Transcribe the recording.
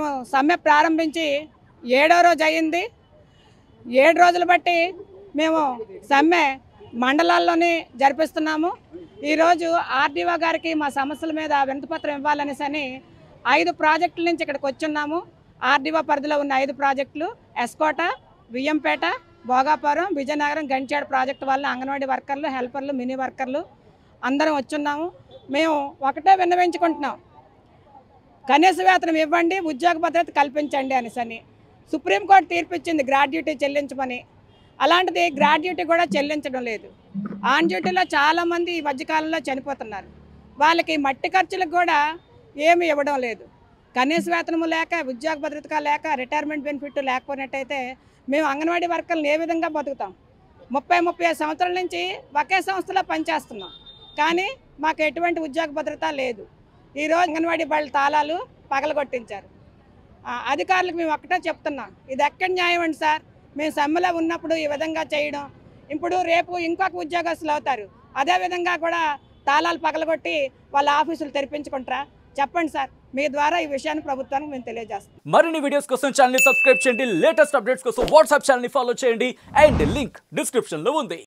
మేము సమ్మె ప్రారంభించి 7వ రోజు అయింది. 7 రోజులు బట్టి మేము సమ్మె మండలాల్లోనే జరిపిస్తున్నాము. ఈరోజు ఆర్డీఓ గారికి మా సమస్యల మీద వినతిపత్రం ఇవ్వాలనేసని 5 ప్రాజెక్టుల నుంచి ఇక్కడికి వచ్చున్నాము. ఆర్డీఓ పరిధిలో ఉన్న 5 ప్రాజెక్టులు ఎస్కోట, వియ్యంపేట, భోగాపురం, విజయనగరం, గంచేడు ప్రాజెక్టు వాళ్ళని అంగన్వాడీ వర్కర్లు, హెల్పర్లు, మినీ వర్కర్లు అందరం వచ్చున్నాము. మేము ఒకటే విన్నవించుకుంటున్నాం, కనీస వేతనం ఇవ్వండి, ఉద్యోగ భద్రత కల్పించండి అనేసని. సుప్రీంకోర్టు తీర్పు ఇచ్చింది గ్రాడ్యుటీ చెల్లించమని. అలాంటిది గ్రాడ్యుటీ కూడా చెల్లించడం లేదు. ఆన్ డ్యూటీలో చాలామంది ఈ మధ్యకాలంలో చనిపోతున్నారు. వాళ్ళకి మట్టి ఖర్చులకు కూడా ఏమి ఇవ్వడం లేదు. కనీస వేతనము లేక, ఉద్యోగ భద్రత లేక, రిటైర్మెంట్ బెనిఫిట్ లేకపోయినట్టయితే మేము అంగన్వాడీ వర్కర్లను ఏ విధంగా బతుకుతాం? 30-35 సంవత్సరాల నుంచి ఒకే సంస్థలో పనిచేస్తున్నాం, కానీ మాకు ఎటువంటి ఉద్యోగ భద్రత లేదు. ఈరోజు అంగన్వాడీ బళ్ళ తాళాలు పగలగొట్టించారు. అధికారులకు మేము ఒక్కటే చెప్తున్నాం, ఇది ఎక్కడ న్యాయం అండి సార్? మేము సమ్మెలో ఉన్నప్పుడు ఈ విధంగా చేయడం, ఇప్పుడు రేపు ఇంకొక ఉద్యోగస్తులు అవుతారు, అదేవిధంగా కూడా తాళాలు పగలగొట్టి వాళ్ళ ఆఫీసులు తెరిపించుకుంటారా? చెప్పండి సార్. మీ ద్వారా ఈ విషయాన్ని ప్రభుత్వానికి మేము తెలియజేస్తాం. మరిన్ని వీడియోస్ కోసం ఛానల్ ని సబ్స్క్రైబ్ చేయండి. లేటెస్ట్ అప్డేట్స్ కోసం వాట్సాప్ ఛానల్ ని ఫాలో చేయండి. అండ్ లింక్ డిస్క్రిప్షన్ లో ఉంది.